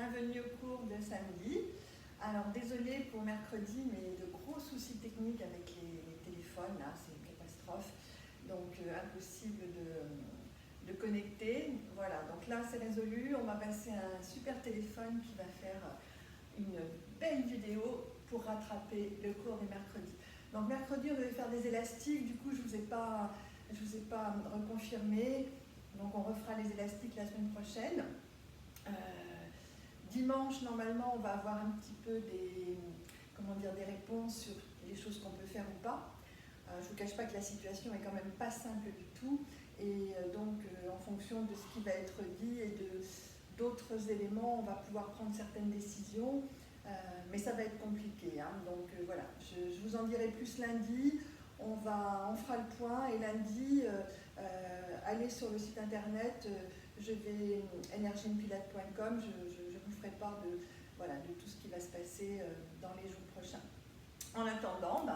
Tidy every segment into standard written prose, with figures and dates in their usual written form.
bienvenue au cours de samedi. Alors désolée pour mercredi, mais de gros soucis techniques avec les téléphones, là, c'est une catastrophe. Donc impossible de connecter. Voilà, donc là c'est résolu, on va passer un super téléphone qui va faire une belle vidéo pour rattraper le cours des mercredis. Donc mercredi on devait faire des élastiques, du coup je vous ai pas reconfirmé. Donc on refera les élastiques la semaine prochaine. Dimanche, normalement, on va avoir un petit peu des réponses sur les choses qu'on peut faire ou pas. Je ne vous cache pas que la situation est quand même pas simple du tout. Et donc, en fonction de ce qui va être dit et d'autres éléments, on va pouvoir prendre certaines décisions. Mais ça va être compliqué. Hein. Donc voilà, je vous en dirai plus lundi. On fera le point et lundi, allez sur le site internet, je vais energyinpilate.com, je vous ferai part de tout ce qui va se passer dans les jours prochains. En attendant,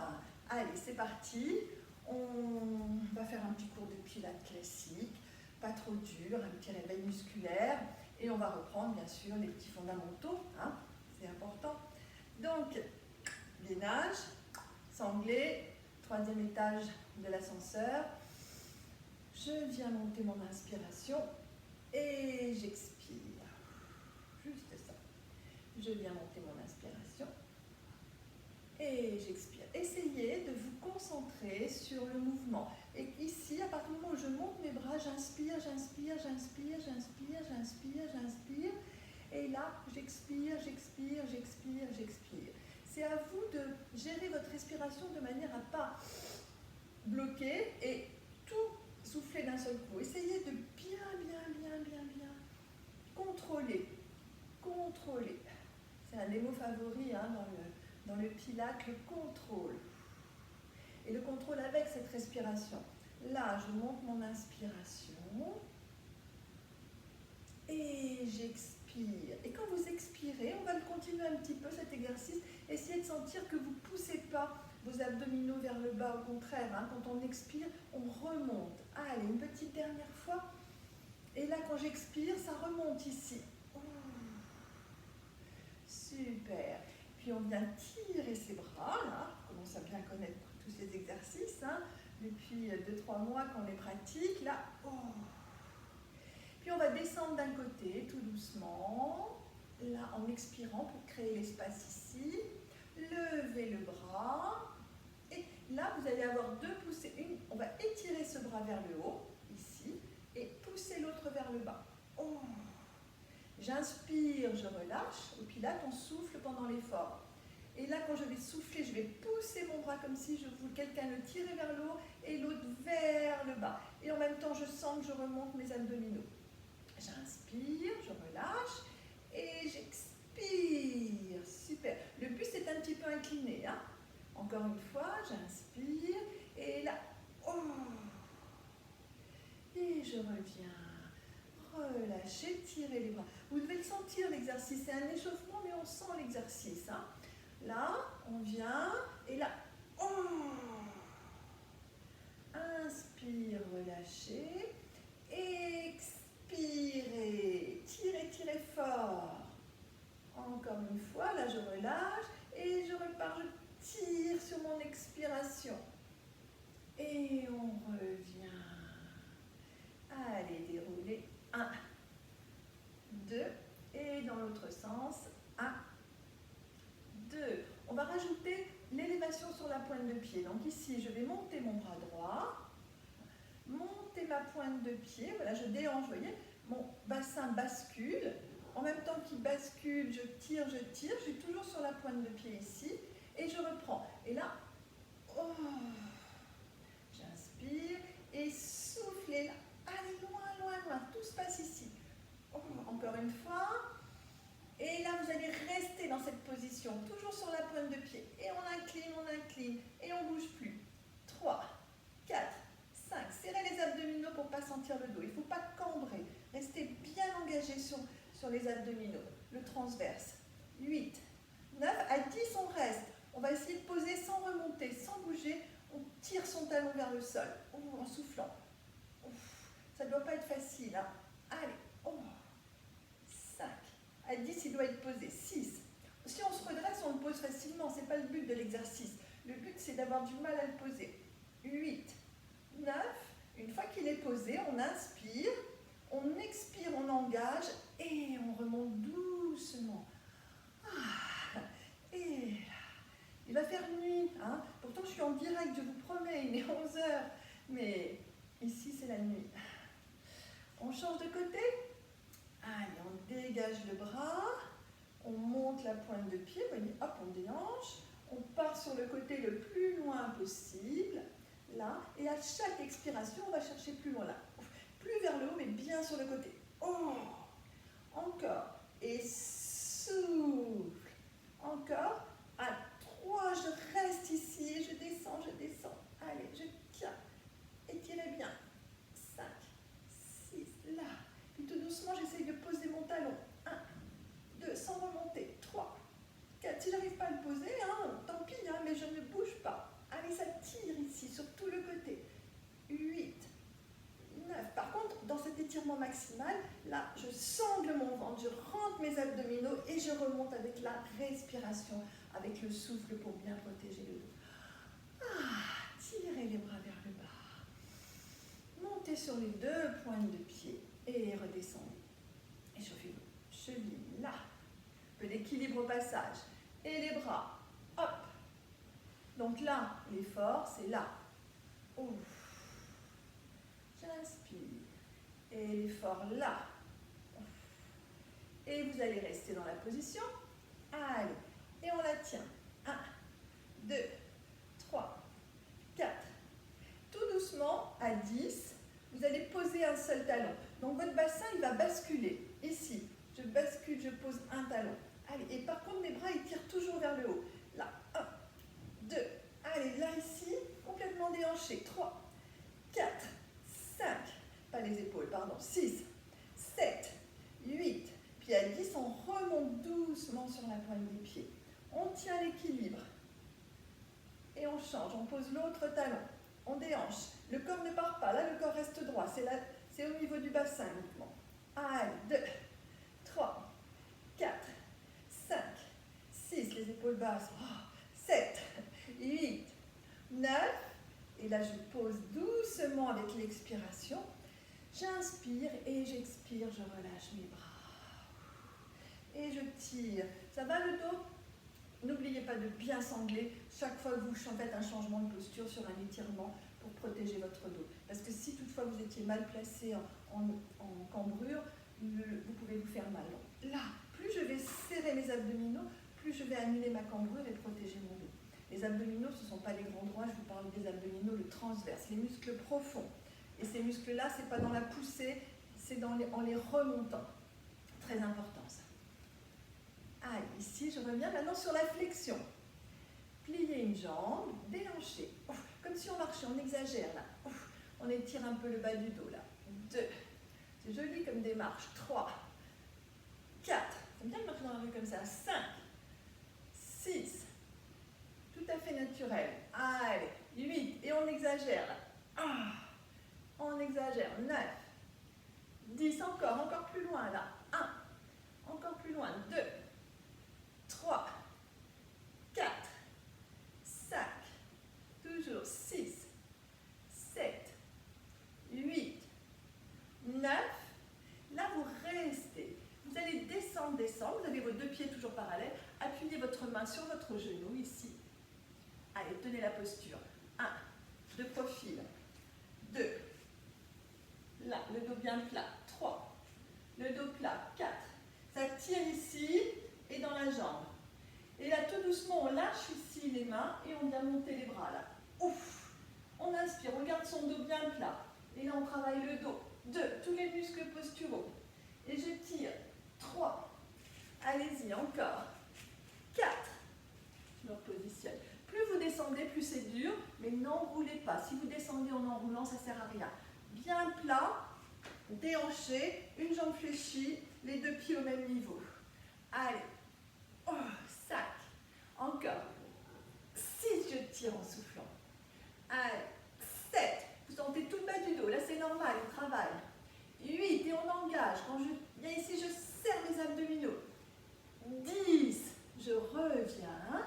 allez, c'est parti. On va faire un petit cours de pilates classique, pas trop dur, un petit réveil musculaire, et on va reprendre bien sûr les petits fondamentaux, hein, c'est important. Donc, gainage, sanglé, 3e étage de l'ascenseur. Je viens monter mon inspiration et j'expire. Juste ça. Je viens monter mon inspiration et j'expire. Essayez de vous concentrer sur le mouvement. Et ici, à partir du moment où je monte mes bras, j'inspire, j'inspire, j'inspire, j'inspire, j'inspire, j'inspire. Et là, j'expire, j'expire, j'expire, j'expire. C'est à vous de gérer votre respiration de manière à ne pas bloquer et tout souffler d'un seul coup. Essayez de bien contrôler. C'est un des mots favoris hein, dans le pilate, le contrôle. Et le contrôle avec cette respiration. Là, je monte mon inspiration et j'expire. Et quand vous expirez, on va le continuer un petit peu cet exercice. Essayez de sentir que vous ne poussez pas vos abdominaux vers le bas, au contraire. Hein, quand on expire, on remonte. Allez, une petite dernière fois. Et là, quand j'expire, ça remonte ici. Super. Puis on vient tirer ses bras, là. On commence à bien connaître tous ces exercices. Hein, depuis 2-3 mois qu'on les pratique. Là, Puis on va descendre d'un côté, tout doucement. Là, en expirant pour créer l'espace ici. Levez le bras. Et là, vous allez avoir 2 poussées. On va étirer ce bras vers le haut, ici, et pousser l'autre vers le bas. J'inspire, je relâche. Au pilate, on souffle pendant l'effort. Et là, quand je vais souffler, je vais pousser mon bras comme si je voulais quelqu'un le tirer vers le haut et l'autre vers le bas. Et en même temps, je sens que je remonte mes abdominaux. J'inspire, je relâche et j'expire. Super. Le buste est un petit peu incliné. Hein. Encore une fois, j'inspire et là, et je reviens. Relâchez, tirez les bras. Vous devez le sentir l'exercice, c'est un échauffement mais on sent l'exercice. Hein. Là, on vient et là, inspire, relâchez, expirez, tirez, tirez fort. Encore une fois, là je relâche et je repars, je tire sur mon expiration. Et on revient. Allez, déroulez. 1, 2, et dans l'autre sens, 1, 2. On va rajouter l'élévation sur la pointe de pied. Donc ici, je vais monter mon bras droit, monter ma pointe de pied, voilà, je déhanche, vous voyez, mon bassin bascule. En même temps qu'il bascule, je tire, je suis toujours sur la pointe de pied ici, et je reprends. Et là, j'inspire, et soufflez là. Allez, loin, loin, loin, tout se passe ici. Encore une fois. Et là, vous allez rester dans cette position, toujours sur la pointe de pied. Et on incline, et on ne bouge plus. 3, 4, 5. Serrez les abdominaux pour ne pas sentir le dos. Il ne faut pas cambrer. Restez bien engagé sur les abdominaux. Le transverse. 8, 9. À 10, on reste. On va essayer de poser sans remonter, sans bouger. On tire son talon vers le sol, en soufflant. Ça ne doit pas être facile. Hein. Allez, 5. À 10, il doit être posé. 6. Si on se redresse, on le pose facilement. Ce n'est pas le but de l'exercice. Le but, c'est d'avoir du mal à le poser. 8, 9. Une fois qu'il est posé, on inspire, on expire, on engage et on remonte doucement. Et il va faire nuit. Hein. Pourtant, je suis en direct, je vous promets, il est 11 heures. Mais ici, c'est la nuit. On change de côté. Allez, on dégage le bras. On monte la pointe de pied. Vous voyez, hop, on déhanche. On part sur le côté le plus loin possible. Là. Et à chaque expiration, on va chercher plus loin là. Plus vers le haut, mais bien sur le côté. Oh. Encore. Et souffle. Encore. À 3, je reste ici et je descends, je descends. Allez, je tiens. Étirez bien. 5, 6, là. Puis tout doucement, j'essaye de poser mon talon. 1, 2, sans remonter. 3, 4. Si je n'arrive pas à le poser, hein, tant pis, hein, mais je ne bouge pas. Allez, ça tire ici, sur tout le côté. 8, 9. Par contre, dans cet étirement maximal, là, je sangle mon ventre, je rentre mes abdominaux et je remonte avec la respiration, avec le souffle pour bien protéger le dos. Tirez les bras vers le bas. Montez sur les 2 pointes de pied et redescendez. Échauffez-vous. Cheville là. Un peu d'équilibre au passage. Et les bras. Hop. Donc là, l'effort, c'est là. Ouf. J'inspire. Et l'effort là. Et vous allez rester dans la position. Allez. Et on la tient. 1, 2, 3, 4. Tout doucement, à 10, vous allez poser un seul talon. Donc votre bassin, il va basculer. Ici, je bascule, je pose un talon. Allez. Et par contre, mes bras, ils tirent toujours vers le haut. Là. 1, 2. Allez, là, ici, complètement déhanché. 3, 4, 5. Pas les épaules, pardon. 6, 7, 8. Puis à 10, on remonte doucement sur la pointe des pieds. On tient l'équilibre. Et on change. On pose l'autre talon. On déhanche. Le corps ne part pas. Là, le corps reste droit. C'est au niveau du bassin uniquement. Allez, 2, 3, 4, 5, 6. Les épaules basses. 7, 8, 9. Et là, je pose doucement avec l'expiration. J'inspire et j'expire. Je relâche mes bras. Et je tire. Ça va le dos? N'oubliez pas de bien sangler chaque fois que vous faites un changement de posture sur un étirement pour protéger votre dos. Parce que si toutefois vous étiez mal placé en cambrure, vous pouvez vous faire mal. Donc là, plus je vais serrer mes abdominaux, plus je vais annuler ma cambrure et protéger mon dos. Les abdominaux, ce ne sont pas les grands droits, je vous parle des abdominaux, le transverse, les muscles profonds. Et ces muscles-là, ce n'est pas dans la poussée, c'est en les remontant. Très important ça. Allez, ici, je reviens maintenant sur la flexion. Pliez une jambe, déhanchez. Comme si on marchait, on exagère là. On étire un peu le bas du dos là. 2. C'est joli comme démarche. 3. 4. C'est bien de marcher dans la rue comme ça. 5. 6. Tout à fait naturel. Allez. 8. Et on exagère là. On exagère. 9. 10. Encore plus loin là. 1. Encore plus loin. 2. 3, 4, 5, toujours 6, 7, 8, 9. Là, vous restez. Vous allez descendre. Vous avez vos 2 pieds toujours parallèles. Appuyez votre main sur votre genou ici. Allez, tenez la posture. 1, de profil. 2, là, le dos bien plat. 3, le dos plat. 4, ça tire ici et dans la jambe. Et là, tout doucement, on lâche ici les mains et on vient monter les bras là. Ouf. On inspire, on garde son dos bien plat. Et là, on travaille le dos. 2, tous les muscles posturaux. Et je tire. 3. Allez-y, encore. 4. Je me repositionne. Plus vous descendez, plus c'est dur, mais n'enroulez pas. Si vous descendez en enroulant, ça ne sert à rien. Bien plat, déhanché, une jambe fléchie, les 2 pieds au même niveau. Allez. 5. Encore. 6, je tire en soufflant. Allez. 7. Vous sentez tout le bas du dos. Là, c'est normal, on travaille. 8. Et on engage. Quand je viens ici, je serre mes abdominaux. 10. Je reviens,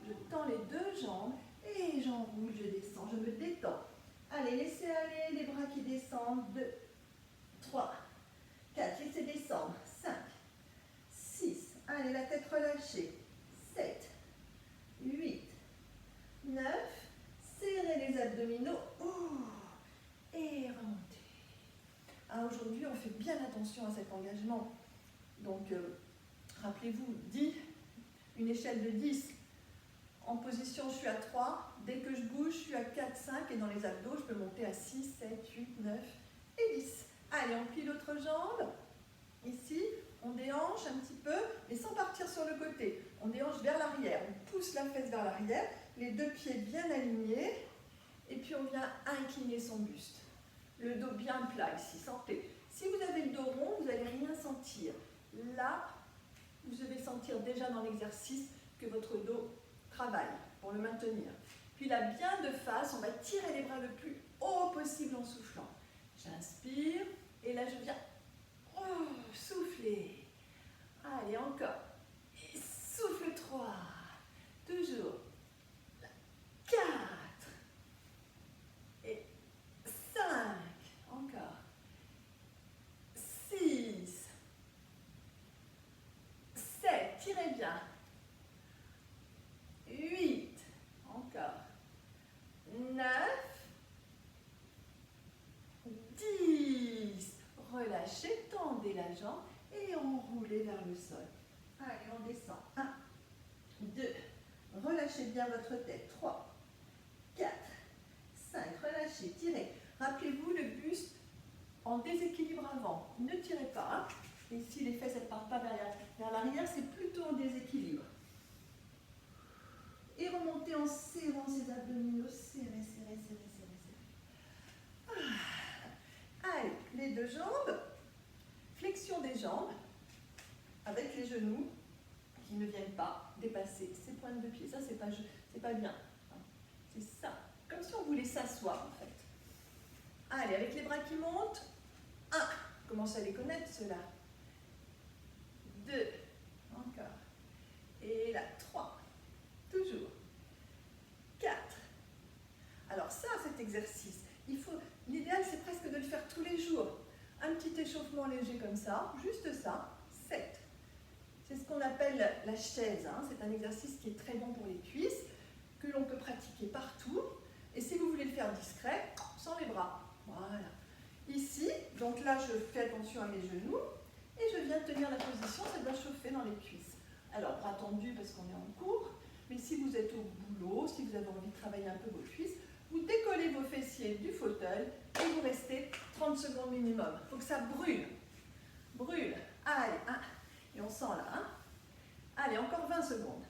je tends les deux jambes et j'enroule, je descends, je me détends. Allez, laissez aller les bras qui descendent. 2, 3, 4, laissez descendre. 5, 6, allez, la tête relâchée. 7, 8, 9, serrez les abdominaux. Et remontez. Aujourd'hui, on fait bien attention à cet engagement. Donc, rappelez-vous, 10, une échelle de 10. En position, je suis à 3. Dès que je bouge, je suis à 4, 5. Et dans les abdos, je peux monter à 6, 7, 8, 9 et 10. Allez, on plie l'autre jambe. Ici, on déhanche un petit peu, mais sans partir sur le côté. On déhanche vers l'arrière. On pousse la fesse vers l'arrière. Les deux pieds bien alignés. Et puis, on vient incliner son buste. Le dos bien plat ici, sentez. Si vous avez le dos rond, vous n'allez rien sentir. Là, vous devez sentir déjà dans l'exercice que votre dos travaille pour le maintenir. Puis là, bien de face, on va tirer les bras le plus haut possible en soufflant. J'inspire et là, je viens souffler. Allez, encore. Et souffle 3. Toujours. 4. Et 5. Encore. 6. 7. Tirez bien. 8. Encore. 9. 10. Relâchez, tendez la jambe et enroulez vers le sol. Allez, on descend. 1, 2. Relâchez bien votre tête. 3, 4, 5. Relâchez, tirez. Rappelez-vous le buste en déséquilibre avant. Ne tirez pas. Ici, les fesses ne partent pas vers l'arrière, c'est plutôt en déséquilibre. Et remontez en serrant ses abdominaux. Serrez, serrez, serrez, serrez, serrez. Allez, les deux jambes. Flexion des jambes avec les genoux qui ne viennent pas dépasser ces pointes de pied. Ça, c'est pas bien. C'est ça. Comme si on voulait s'asseoir, en fait. Allez, avec les bras qui montent. 1. Commencez à les connaître, ceux-là. 2. Encore. Et là, 3. Toujours. 4. Alors ça, cet exercice, l'idéal, c'est presque de le faire tous les jours. Un petit échauffement léger comme ça, juste ça. 7. C'est ce qu'on appelle la chaise. C'est un exercice qui est très bon pour les cuisses, que l'on peut pratiquer partout. Et si vous voulez le faire discret, sans les bras. Voilà. Ici, donc là, je fais attention à mes genoux et je viens tenir la position, ça doit chauffer dans les cuisses. Alors, bras tendus parce qu'on est en cours, mais si vous êtes au boulot, si vous avez envie de travailler un peu vos cuisses, vous décollez vos fessiers du fauteuil et vous restez 30 secondes minimum. Il faut que ça brûle. Brûle. Allez, 1. Et on sent là. Allez, encore 20 secondes.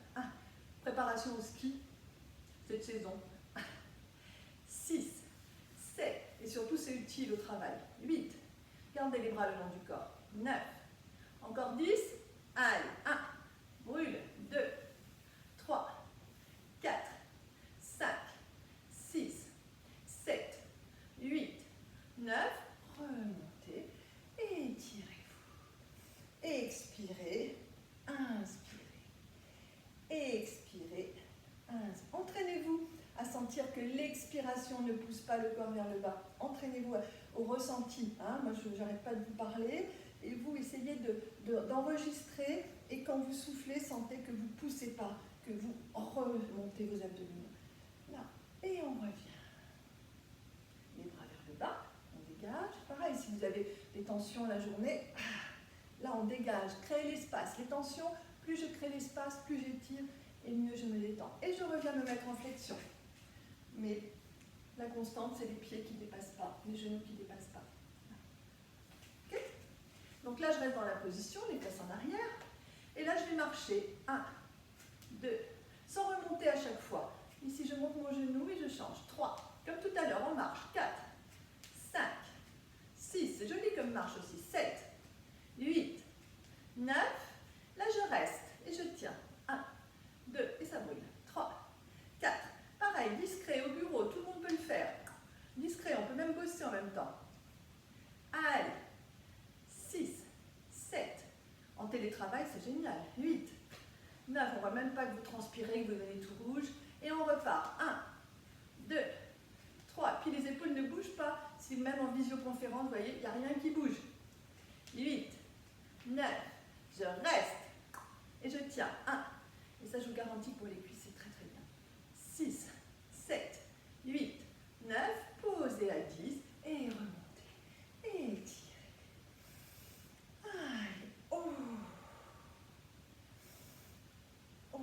Préparation au ski cette saison. 6, 7. Et surtout, c'est utile au travail. 8. Gardez les bras le long du corps. 9. Encore 10. Allez, 1. Brûle. 2, 3, 4, 5, 6, 7, 8, 9. Remontez. Étirez-vous. Expirez. Inspirez. Expirez. Inspirez. Entraînez-vous à sentir que l'expiration ne pousse pas le corps vers le bas. Entraînez-vous au ressenti. Moi, je n'arrête pas de vous parler. Et vous, essayez d'enregistrer. Et quand vous soufflez, sentez que vous ne poussez pas, que vous remontez vos abdominaux. Là. Et on revient. Les bras vers le bas. On dégage. Pareil, si vous avez des tensions la journée, là, on dégage. Créez l'espace. Les tensions, plus je crée l'espace, plus j'étire et mieux je me détends. Et je reviens me mettre en flexion. Mais la constante, c'est les pieds qui ne dépassent pas, les genoux qui ne dépassent pas. Okay. Donc là, je reste dans la position, les fesses en arrière. Et là, je vais marcher. 1, 2, sans remonter à chaque fois. Ici, je monte mon genou et je change. 3, comme tout à l'heure, on marche. 4, 5, 6, c'est joli comme marche aussi. 7, 8, 9, là, je reste et je tiens. 1, 2, et ça brûle. 3, 4, pareil, discret au bureau, tout le monde peut le faire. Discret, on peut même bosser en même temps. Allez, 6, 7, en télétravail, c'est génial. 8, 9, on ne voit même pas que vous transpirez, que vous devenez tout rouge. Et on repart. 1, 2, 3. Puis les épaules ne bougent pas. Si même en visioconférence, vous voyez, il n'y a rien qui bouge. 8, 9, je reste. Et je tiens. 1. Et ça, je vous garantis que pour les cuisses, c'est très très bien. 6, 7, 8, 9. Posez à 10. Et remontez. Et étirez. Allez. Oh. Oh.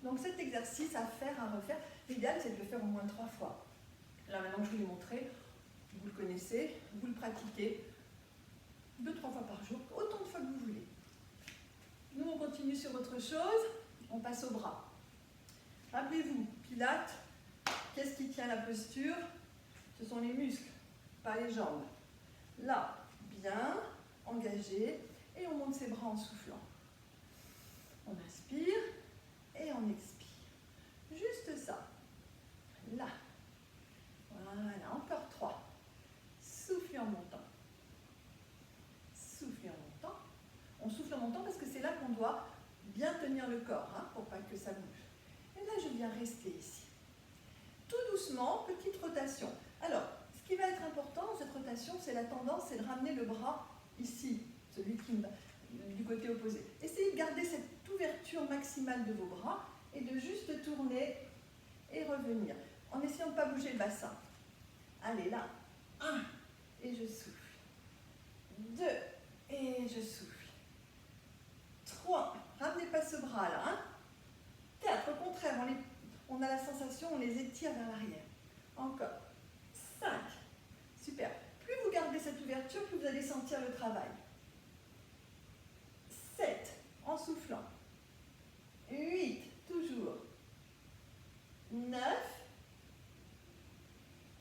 Donc cet exercice à faire, à refaire, l'idéal c'est de le faire au moins 3 fois. Là maintenant que je vous l'ai montré, vous le connaissez, vous le pratiquez 2-3 fois par jour, autant de fois que vous voulez. Nous on continue sur autre chose, on passe au bras. Rappelez-vous, Pilates, qu'est-ce qui tient la posture? Ce sont les muscles, pas les jambes. Là, bien, engagé, et on monte ses bras en soufflant. On inspire et on expire. Juste ça. Là. Voilà, encore 3. Soufflez en montant. Soufflez en montant. On souffle en montant parce que c'est là qu'on doit bien tenir le corps, hein, pour pas que ça bouge. Et là, je viens rester ici. Tout doucement, petite rotation. Alors, ce qui va être important dans cette rotation, c'est la tendance, c'est de ramener le bras ici, celui qui du côté opposé. Essayez de garder cette ouverture maximale de vos bras et de juste tourner et revenir, en essayant de ne pas bouger le bassin. Allez, là. 1, et je souffle. 2, et je souffle. 3, ramenez pas ce bras-là. 4, au contraire, on a la sensation, on les étire vers l'arrière. Encore. 5, super. Plus vous gardez cette ouverture, plus vous allez sentir le travail. 7, en soufflant. 8, toujours. 9,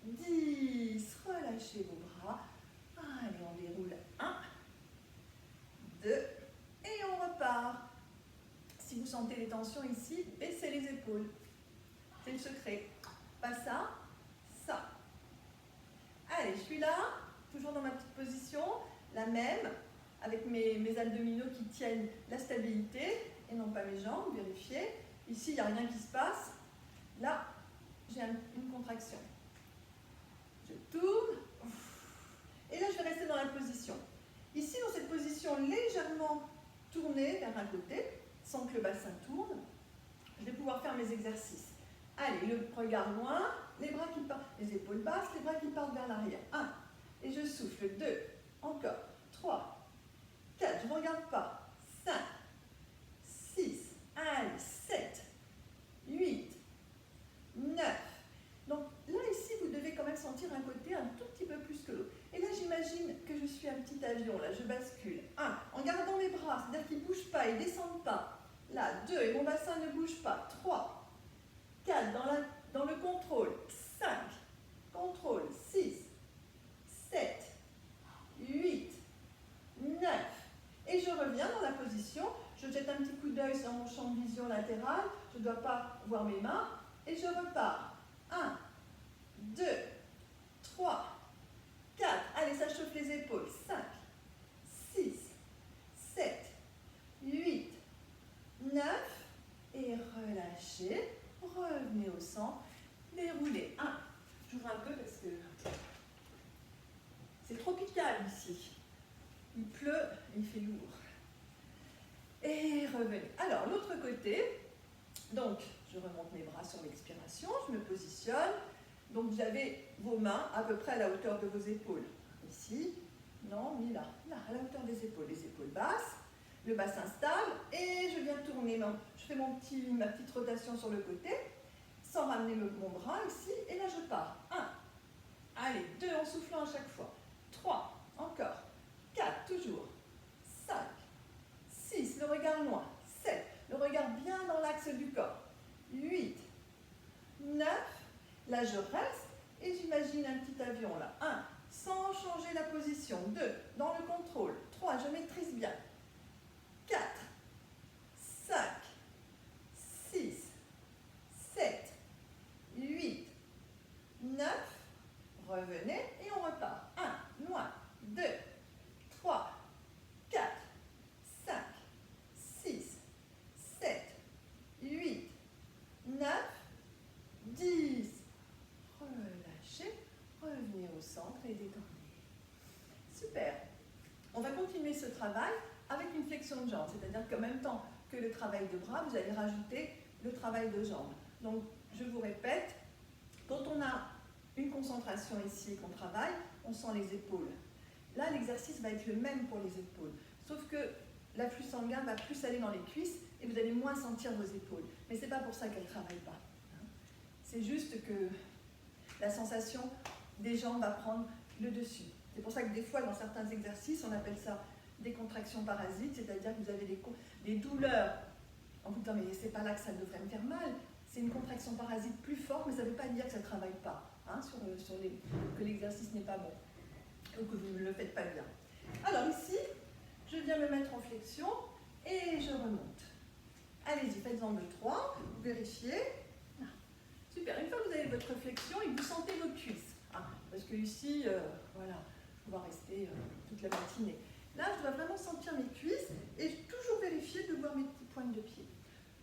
10, relâchez vos bras. Allez, on déroule. 1, 2, et on repart. Si vous sentez les tensions ici, baissez les épaules. C'est le secret. Pas ça, ça. Allez, je suis là, toujours dans ma petite position, la même, avec mes abdominaux qui tiennent la stabilité, et non pas mes jambes, vérifiez. Ici, il n'y a rien qui se passe. Là, j'ai une contraction. Je tourne. Et là, je vais rester dans la position. Ici, dans cette position légèrement tournée vers un côté, sans que le bassin tourne, je vais pouvoir faire mes exercices. Allez, le regard loin, les bras qui partent, les épaules basses, les bras qui partent vers l'arrière. 1, et je souffle. 2, encore. 3, 4, je ne regarde pas. 5, 6, allez, 7, 8, 9. Donc là, ici, vous devez quand même sentir un côté un tout petit peu plus que l'autre. Et là, j'imagine que je suis un petit avion, là, je bascule. 1, en gardant mes bras, c'est-à-dire qu'ils ne bougent pas, ils ne descendent pas. Là, 2, et mon bassin ne bouge pas. 3, 4, dans le contrôle. 5, contrôle. 6, 7, 8, 9. Et je reviens dans la position. Je jette un petit coup d'œil sur mon champ de vision latéral. Je ne dois pas voir mes mains. Et je repars. 1, 2, 3, 4. Allez, ça chauffe les épaules. 5, 6, 7, 8, 9. Et relâchez. Revenez au centre. Déroulez. 1. J'ouvre un peu parce que c'est tropical ici. Il pleut, il fait lourd. Et revenez. Alors, l'autre côté. Donc, je remonte mes bras sur l'expiration. Je me positionne. Donc, vous avez vos mains à peu près à la hauteur de vos épaules. Ici. Non, ni là. Là, à la hauteur des épaules. Les épaules basses. Le bassin stable. Et je viens tourner. Je fais ma petite rotation sur le côté. Sans ramener mon bras ici. Et là, je pars. 1. Allez, 2 en soufflant à chaque fois. 3. Encore. 4. Toujours. 5. 6. Le regard loin. 7. Le regard bien dans l'axe du corps. 8. 9. Là, je reste. Et j'imagine un petit avion là. 1. Sans changer la position. 2. Dans le contrôle. 3. Je maîtrise bien. 4. 5. 6. 7. 8. 9. Revenez et on repart. 1. Loin. 2. 3. 4. 5. 6. centre et détendez. Super. On va continuer ce travail avec une flexion de jambes, c'est-à-dire qu'en même temps que le travail de bras, vous allez rajouter le travail de jambes. Donc, je vous répète, quand on a une concentration ici et qu'on travaille, on sent les épaules. Là, l'exercice va être le même pour les épaules, sauf que l'afflux sanguin va plus aller dans les cuisses et vous allez moins sentir vos épaules. Mais ce n'est pas pour ça qu'elles ne travaillent pas. C'est juste que la sensation des jambes va prendre le dessus. C'est pour ça que des fois, dans certains exercices, on appelle ça des contractions parasites, c'est-à-dire que vous avez des douleurs en vous disant mais c'est pas là que ça devrait me faire mal. C'est une contraction parasite plus forte, mais ça ne veut pas dire que ça ne travaille pas, hein, que l'exercice n'est pas bon ou que vous ne le faites pas bien. Alors ici, je viens me mettre en flexion et je remonte. Allez-y, faites-en 2, 3, vous vérifiez. Ah, super, une fois que vous avez votre flexion et que vous sentez vos cuisses, hein, parce que ici, voilà, on va rester toute la matinée. Là, je dois vraiment sentir mes cuisses et toujours vérifier de voir mes petites pointes de pied.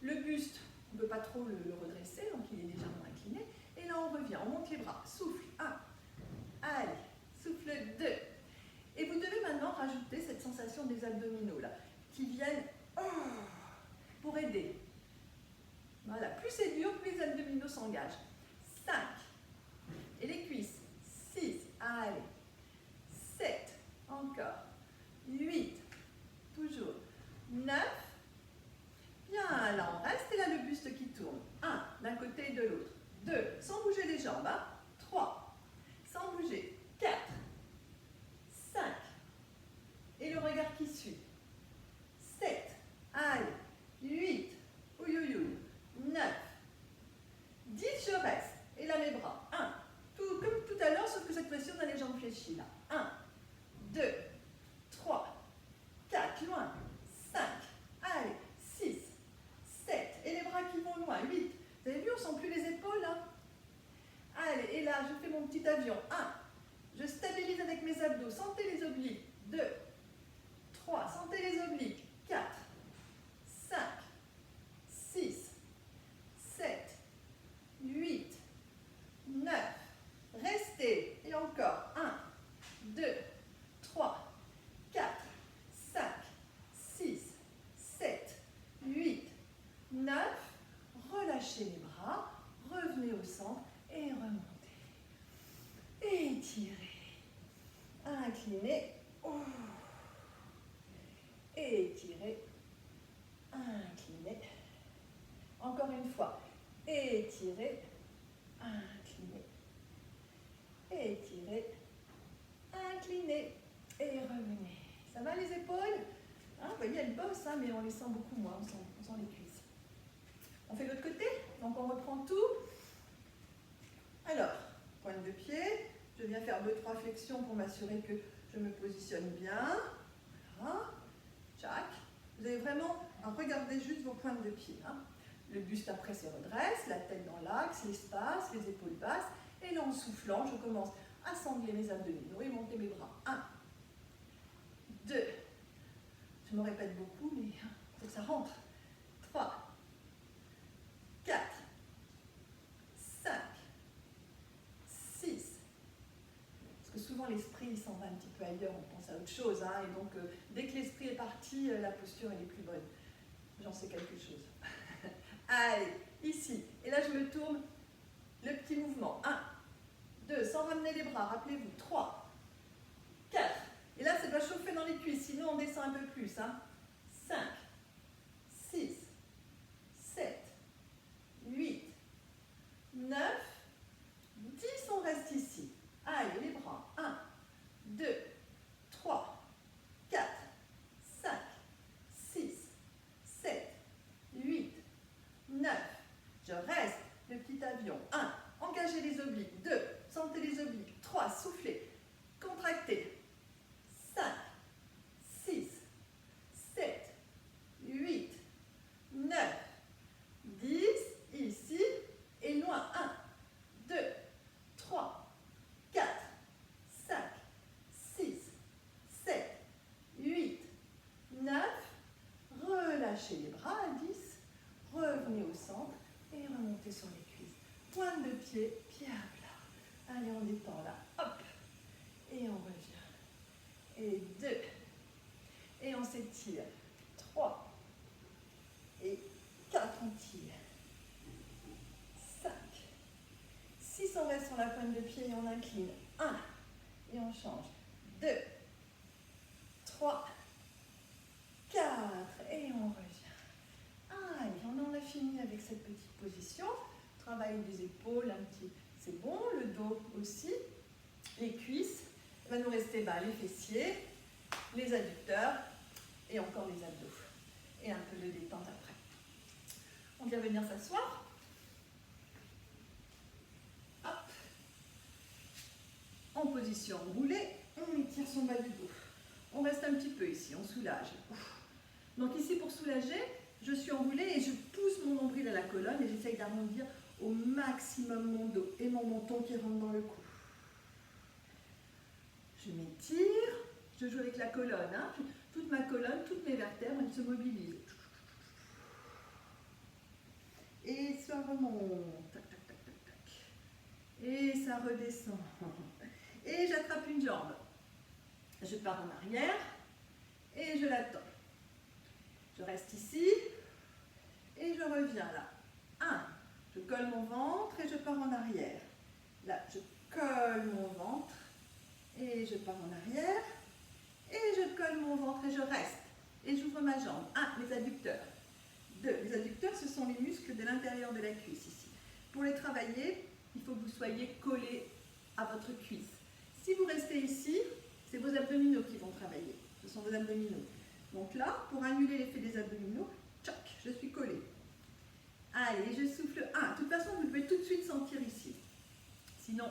Le buste, on ne peut pas trop le redresser, donc il est légèrement incliné. Et là, on revient, on monte les bras. Souffle, 1. Allez, souffle, 2. Et vous devez maintenant rajouter cette sensation des abdominaux, là, qui viennent pour aider. Voilà, plus c'est dur, plus les abdominaux s'engagent. 5. Et les cuisses. 6. Allez. 7. Encore. 8. Toujours. 9. Bien, là on reste et là le buste qui tourne. 1, d'un côté et de l'autre. 2, sans bouger les jambes. 3, sans bouger. 4, 5, et le regard qui suit. 7, allez. 8, ouïe, 9, 10, je reste. Et là mes bras. 1, tout comme tout à l'heure, sauf que cette fois-ci on a les jambes fléchies là. 1, 2, 3, 4, loin. 5, allez. 6, 7, et les bras qui vont loin, 8. Vous avez vu, on ne sent plus les épaules, là. Allez, et là, je fais mon petit avion. 1, je stabilise avec mes abdos, sentez les obliques. 2, 3, sentez les obliques. 4, 5, 6, 7, 8, 9. Restez, et encore. 1, 2, 3, 4, 5, 6, 7, 8, 9, relâchez les bras, revenez au centre et remontez. Étirez, inclinez, étirez, inclinez. Encore une fois, étirez, inclinez, étirez, inclinez et revenez. Ça va les épaules? Hein, vous voyez, elles bossent, hein, mais on les sent beaucoup moins, on sent les cuisses. On fait l'autre côté, donc on reprend tout. Alors, pointe de pied, je viens faire 2-3 flexions pour m'assurer que je me positionne bien. Voilà, tchac. Vous allez vraiment regarder juste vos pointes de pied. Hein. Le buste après se redresse, la tête dans l'axe, l'espace, les épaules basses. Et là, en soufflant, je commence à sangler mes abdominaux et monter mes bras. 1, 2, je me répète beaucoup, mais il faut que ça rentre. 3, 4, 5, 6. Parce que souvent l'esprit il s'en va un petit peu ailleurs, on pense à autre chose. Hein, et donc, dès que l'esprit est parti, la posture elle est plus bonne. J'en sais quelque chose. Allez, ici. Et là, je me tourne. Le petit mouvement. 1, 2, sans ramener les bras. Rappelez-vous. 3, 4. Et là, ça doit chauffer dans les cuisses, sinon on descend un peu plus. Hein. 5, 6, 7, 8, 9, 10, on reste ici. Allez, les bras. 1, 2, 3, 4, 5, 6, 7, 8, 9. Je reste. Le petit avion. 1, engagez les obliques. 2, sentez les obliques. 3, soufflez. Contractez. 5, 6, 7, 8, 9, 10, ici, et loin. 1, 2, 3, 4, 5, 6, 7, 8, 9. Relâchez les bras à 10. Revenez au centre et remontez sur les cuisses. Pointe de pied, pied à plat. Allez, on détend là. Hop. et on revient. Et 2. Et on s'étire. 3. Et 4, on tire. 5. 6, on reste sur la pointe de pied et on incline. 1. Et on change. 2. 3. 4. Et on revient. Allez, on en a fini avec cette petite position. Travail des épaules un petit. C'est bon. Le dos aussi. Les cuisses. Il va nous rester les fessiers, les adducteurs et encore les abdos. Et un peu de détente après. On vient venir s'asseoir. Hop. En position roulée, on étire son bas du dos. On reste un petit peu ici, on soulage. Donc ici, pour soulager, je suis enroulée et je pousse mon nombril à la colonne et j'essaye d'arrondir au maximum mon dos et mon menton qui rentre dans le cou. Je m'étire, je joue avec la colonne, hein. Toute ma colonne, toutes mes vertèbres, elles se mobilisent. Et ça remonte, tac, tac, tac, tac, tac. Et ça redescend. Et j'attrape une jambe. Je pars en arrière et je l'attends. Je reste ici et je reviens là. 1, je colle mon ventre et je pars en arrière. Là, je colle mon ventre. Et je pars en arrière, et je colle mon ventre et je reste. Et j'ouvre ma jambe. 1, les adducteurs. 2, les adducteurs, ce sont les muscles de l'intérieur de la cuisse ici. Pour les travailler, il faut que vous soyez collés à votre cuisse. Si vous restez ici, c'est vos abdominaux qui vont travailler. Ce sont vos abdominaux. Donc là, pour annuler l'effet des abdominaux, tchac, je suis collée. Allez, je souffle 1. De toute façon, vous devez tout de suite sentir ici. Sinon,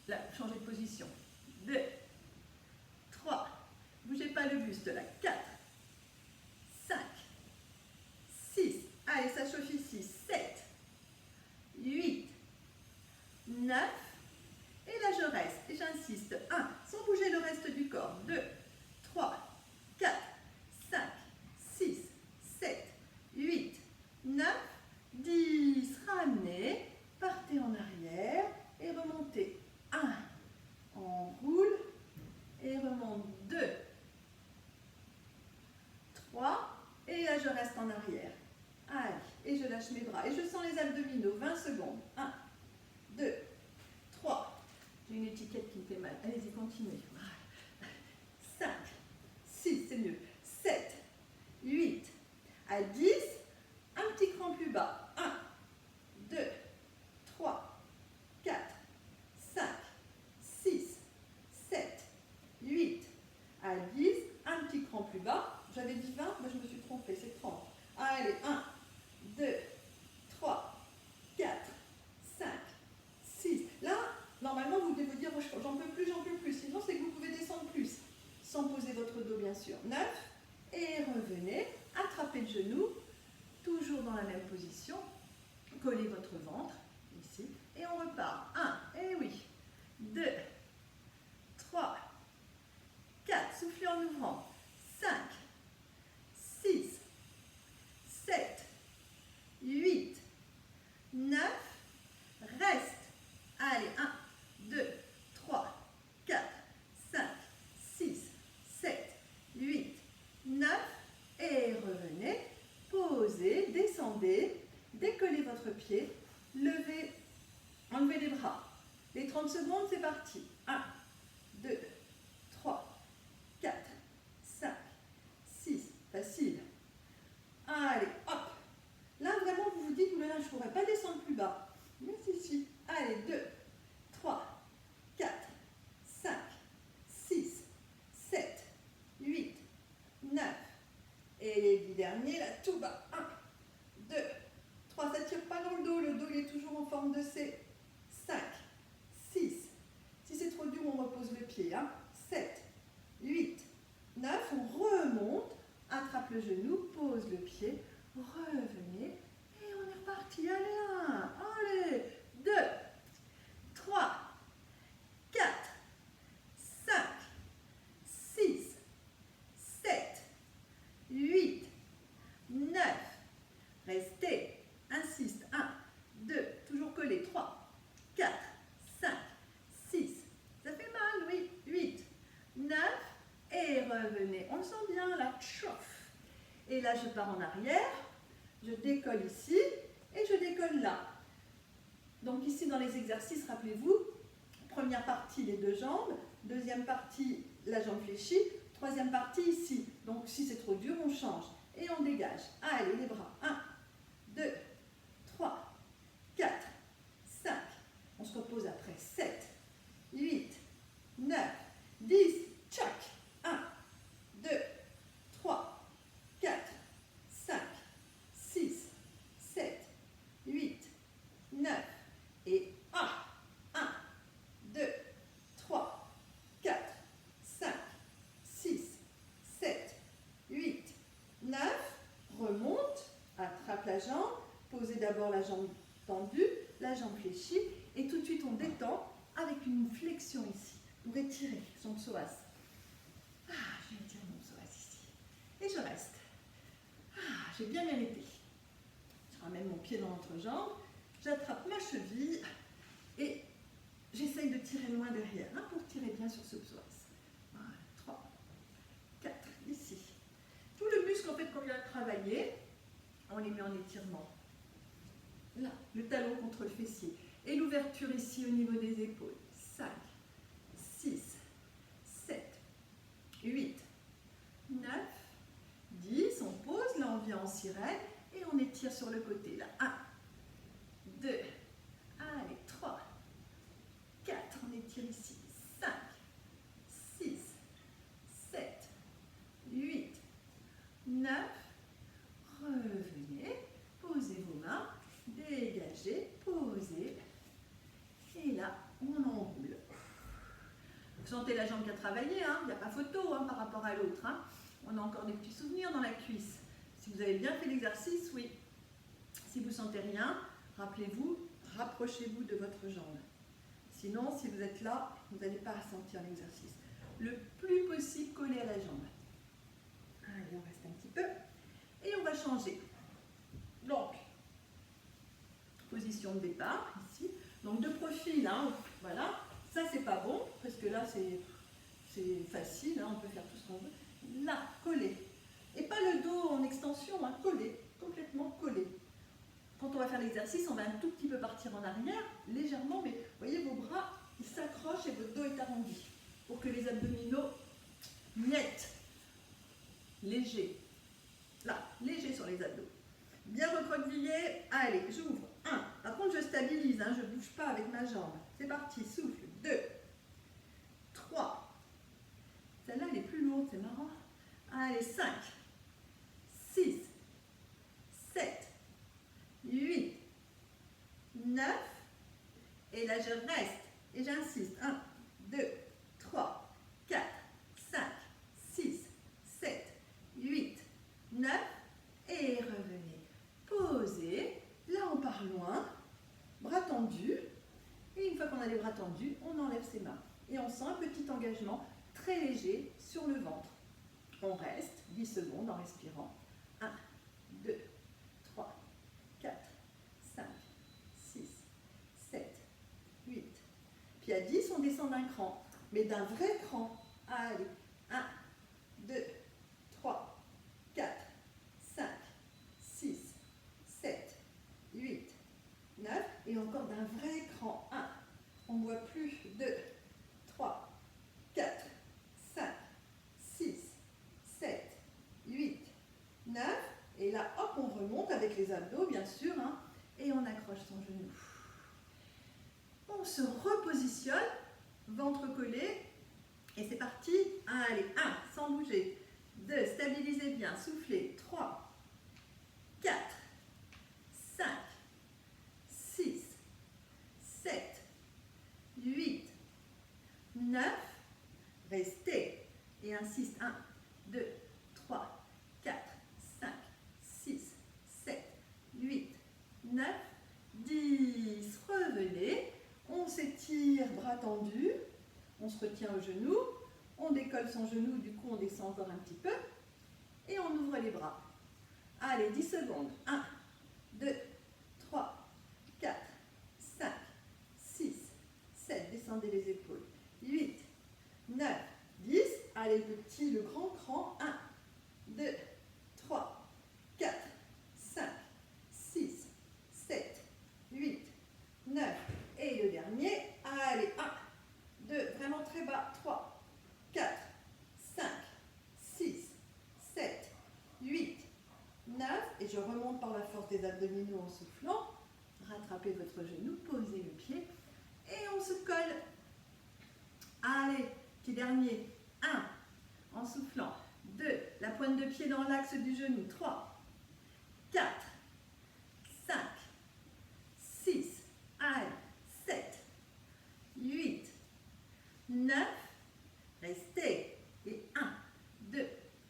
là, changez de position. 2, 3, bougez pas le buste là. 4, 5, 6, allez, ça chauffe ici. 7, 8, 9, et là je reste, et j'insiste. 1, sans bouger le reste du corps. 2, 3, 4, 5, 6, 7, 8, 9, 10. Ramenez, partez en arrière et remontez. 1, on roule et remonte. 2, 3, et là je reste en arrière. Allez, et je lâche mes bras. Et je sens les abdominaux. 20 secondes. 1, 2, 3. J'ai une étiquette qui me fait mal. Allez-y, continuez. 5, 6, c'est mieux. 7, 8, à 10. Un petit cran plus bas. 1, 2, 3, 4, 5, 6, 7, 8, à 10. Un petit cran plus bas. J'avais dit 20, mais je me suis trompée, c'est 30. Allez, 1, 2, 3, 4, 5, 6. Là, normalement, vous devez vous dire, j'en peux plus, j'en peux plus. Sinon, c'est que vous pouvez descendre plus, sans poser votre dos, bien sûr. 9, et revenez, attrapez le genou, toujours dans la même position. Collez votre ventre, ici, et on repart. 1, et oui. 2, 3, 4, soufflez en ouvrant. 5, 6, 7, 8, 9, reste. Allez, 1, 2, 3, 4, 5, 6, 7, 8, 9, et revenez, posez, descendez, décollez votre pied, levez, enlevez les bras. Les 30 secondes, c'est parti. 1, 2, 3, 4, 5, 6, facile. Allez, hop. Là, vraiment, vous vous dites, là, je ne pourrais pas descendre plus bas. Mais si. Allez, 2, 3, 4, 5, 6, 7, 8, 9. Et les 10 derniers, là, tout bas. 1, 2, 3. Ça ne tire pas dans le dos. Le dos, il est toujours en forme de C. 5, 6. Si c'est trop dur, on repose le pied. 7, 8, 9. On remonte. Attrape le genou, pose le pied, revenez et on est reparti. Allez, 1, allez, 2, 3, 4, 5, 6, 7, 8, 9. Restez, insiste. 1, 2, toujours collé. 3, 4, 5, 6. Ça fait mal, oui. là, je pars en arrière, je décolle ici et je décolle là. Donc ici, dans les exercices, rappelez-vous, première partie, les deux jambes, deuxième partie, la jambe fléchie, troisième partie ici. Donc si c'est trop dur, on change et on dégage. Allez, les bras. 1, 2, 3, 4, 5. On se repose après. 7, 8, 9, 10. Tchac. 1, 2, 3, 4, 5, 6, 7, 8, 9 et 1, 2, 3, 4, 5, 6, 7, 8, 9. Remonte, attrape la jambe, posez d'abord la jambe tendue, la jambe fléchie et tout de suite on détend avec une flexion ici. Vous étirez son psoas. Je vais étirer mon psoas ici. Et je reste. J'ai bien mérité. Je ramène mon pied dans l'entrejambe, j'attrape ma cheville et j'essaye de tirer loin derrière pour tirer bien sur ce psoas. 1, 3, 4, ici. Tout le muscle en fait qu'on vient de travailler, on les met en étirement. Là, le talon contre le fessier. Et l'ouverture ici au niveau des épaules. 5, 6, 7, 8, 9, 10. On pose, là on vient en sirène et on étire sur le côté. Là, 1, 2, allez, 3, 4, on étire ici. 5, 6, 7, 8, 9. Revenez, posez vos mains, dégagez, posez. Et là, on enroule. Vous sentez la jambe qui a travaillé, il n'y a pas photo par rapport à l'autre. On a encore des petits souvenirs dans la cuisse. Si vous avez bien fait l'exercice, oui. Si vous ne sentez rien, rappelez-vous, rapprochez-vous de votre jambe. Sinon, si vous êtes là, vous n'allez pas sentir l'exercice. Le plus possible collé à la jambe. Allez, on reste un petit peu. Et on va changer. Donc, position de départ, ici. Donc, de profil, voilà. Ça, c'est pas bon, parce que là, c'est facile, on peut faire tout ce qu'on veut. Là, collé. Et pas le dos en extension, collé, complètement collé. Quand on va faire l'exercice, on va un tout petit peu partir en arrière, légèrement, mais vous voyez, vos bras, ils s'accrochent et votre dos est arrondi. Pour que les abdominaux nets, légers. Là, léger sur les abdos. Bien recroquevillé. Allez, j'ouvre. 1. Par contre, je stabilise, je ne bouge pas avec ma jambe. C'est parti, souffle. 2. 3. Celle-là, elle est plus lourde, c'est marrant. Allez, 5. 6. 7. 8. 9. Et là, je reste. Et j'insiste. 1, 2, 3, 4, 5, 6, 7, 8, 9. Et revenez. Posez. Là, on part loin. Bras tendus. Et une fois qu'on a les bras tendus, on enlève ses mains. Et on sent un petit engagement très léger sur le ventre. On reste 10 secondes en respirant. 1, 2, 3, 4, 5, 6, 7, 8. Puis à 10, on descend d'un cran. Mais d'un vrai cran. Allez. 1, 2, 3, 4, 5, 6, 7, 8, 9. Et encore d'un vrai cran. 1. On ne voit plus. 2, 3, 4, 5, 6, 7, 8, 9. Et là, hop, on remonte avec les abdos, bien sûr. Et on accroche son genou. On se repositionne, ventre collé. Et c'est parti. Allez, 1, sans bouger. 2, stabilisez bien, soufflez. 3, 4, 5, 6, 7, 8, 9. Restez. Et insiste. 1, 2, 3, 4, 5, 6, 7, 8, 9, 10. Revenez. On s'étire, bras tendus. On se retient au genou. On décolle son genou, du coup on descend encore un petit peu. Et on ouvre les bras. Allez, 10 secondes. 1, 2, 3, 4, 5, 6, 7. Descendez les épaules. 8, 9, 10. Allez, le grand cran. 1, 2, 3, soufflant. Rattrapez votre genou, posez le pied et on se colle. Allez, petit dernier. 1, en soufflant. 2, la pointe de pied dans l'axe du genou. 3, 4, 5, 6, allez, 7, 8, 9, restez. Et 1, 2,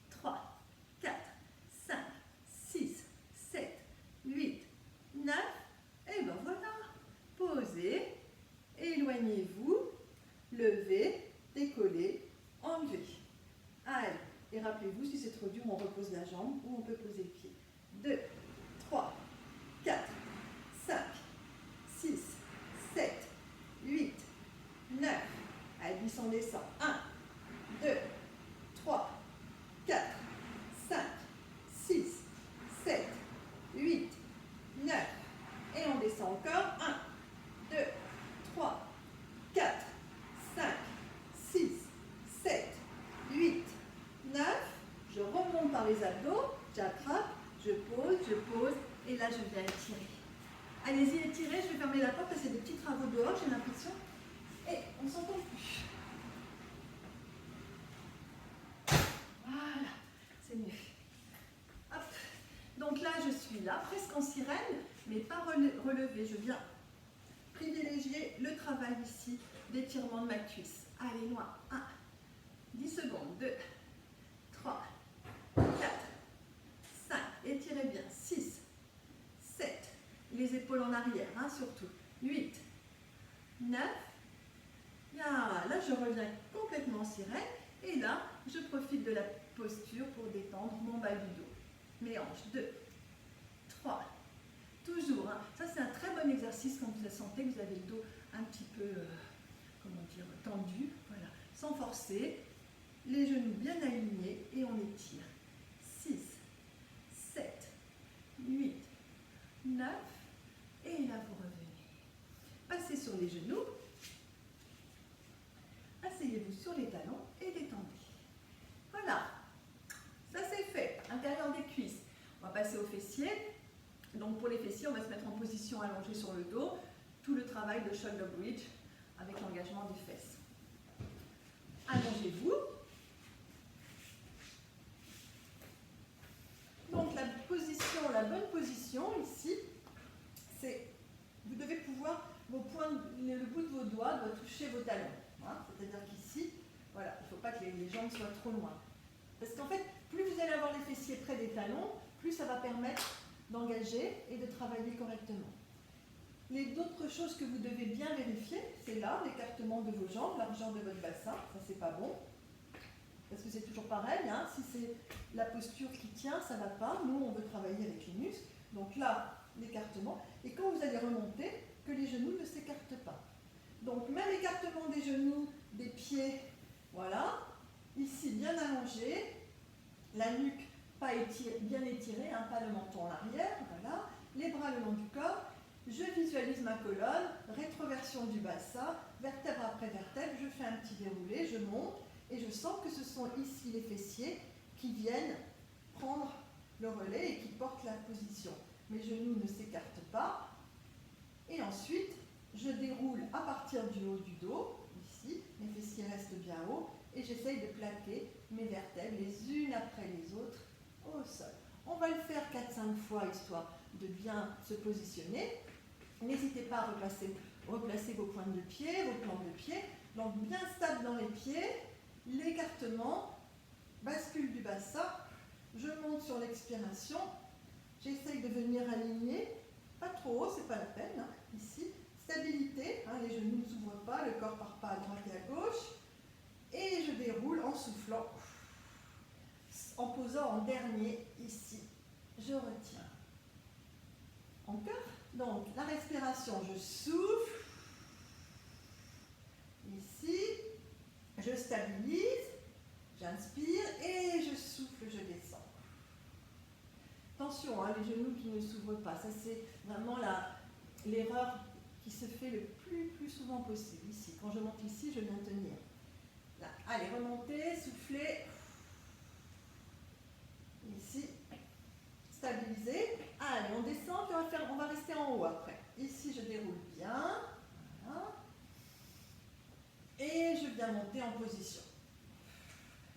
3, 4, 5, 6, 7, 8, 9. Et ben voilà. Posez, éloignez-vous, levez, décollez, enlevez. Allez, et rappelez-vous, si c'est trop dur, on repose la jambe ou on peut poser le pied. 2, 3, 4, 5, 6, 7, 8, 9. Allez, glisse, on descend. 1, 2, 3, 4, 5, 6, 7, 8, 9. Et on descend encore. 1, 2, 3, 4, 5, 6, 7, 8, 9. Je remonte par les abdos, j'attrape, je pose, et là je viens étirer. Allez-y, étirez, je vais fermer la porte parce qu'il y a des petits travaux dehors, j'ai l'impression. Et on ne s'entend plus. Voilà, c'est mieux. Hop. Donc là, je suis là, presque en sirène, mais pas relevée. Je viens privilégier le travail ici d'étirement de ma cuisse. Allez, loin. 1, 10 secondes. 2, 3, 4, 5. Étirez bien. 6, 7. Les épaules en arrière, hein, surtout. 8, 9. Là, je reviens complètement en sirène. Et là, je profite de la posture pour détendre mon bas du dos. Mes hanches. 2, 3. Toujours. Hein. Ça, c'est un très bon exercice quand vous sentez que vous avez le dos un petit peu, tendu. Voilà. Sans forcer. Les genoux bien alignés et on étire. 6, 7, 8, 9. Et là, vous revenez. Passez sur les genoux. Asseyez-vous sur les talons et détendez. Voilà. Ça, c'est fait. Intérieur des cuisses. On va passer aux fessiers. Donc, pour les fessiers, on va se mettre en position allongée sur le dos. Tout le travail de shoulder bridge avec l'engagement des fesses. Allongez-vous. Donc la bonne position ici, c'est, vous devez pouvoir, le bout de vos doigts doit toucher vos talons. Hein, c'est-à-dire qu'ici, voilà, il ne faut pas que les jambes soient trop loin. Parce qu'en fait, plus vous allez avoir les fessiers près des talons, plus ça va permettre d'engager et de travailler correctement. D'autres choses que vous devez bien vérifier, c'est là, l'écartement de vos jambes, largeur de votre bassin, ça c'est pas bon. Parce que c'est toujours pareil, hein, si c'est la posture qui tient, ça ne va pas. Nous, on veut travailler avec les muscles. Donc là, l'écartement. Et quand vous allez remonter, que les genoux ne s'écartent pas. Donc même écartement des genoux, des pieds, voilà. Ici, bien allongé. La nuque bien étirée, hein, pas le menton en arrière, voilà. Les bras le long du corps. Je visualise ma colonne, rétroversion du bassin, vertèbre après vertèbre. Je fais un petit déroulé, je monte. Et je sens que ce sont ici les fessiers qui viennent prendre le relais et qui portent la position. Mes genoux ne s'écartent pas. Et ensuite, je déroule à partir du haut du dos, ici. Mes fessiers restent bien hauts. Et j'essaye de plaquer mes vertèbres les unes après les autres au sol. On va le faire 4-5 fois, histoire de bien se positionner. N'hésitez pas à replacer vos pointes de pied, vos plantes de pied. Donc bien stable dans les pieds. L'écartement, bascule du bassin, je monte sur l'expiration, j'essaye de venir aligner, pas trop haut, c'est pas la peine, hein. Ici, stabilité, hein, les genoux ne s'ouvrent pas, le corps part pas à droite et à gauche, et je déroule en soufflant, en posant en dernier ici, je retiens. Encore, donc la respiration, je souffle, ici, je stabilise, j'inspire et je souffle, je descends. Attention, hein, les genoux qui ne s'ouvrent pas, ça c'est vraiment l'erreur qui se fait le plus souvent possible. Ici, quand je monte ici, je viens tenir. Là. Allez, remontez, soufflez. Ici, stabiliser. Allez, on descend, puis on va rester viens monter en position.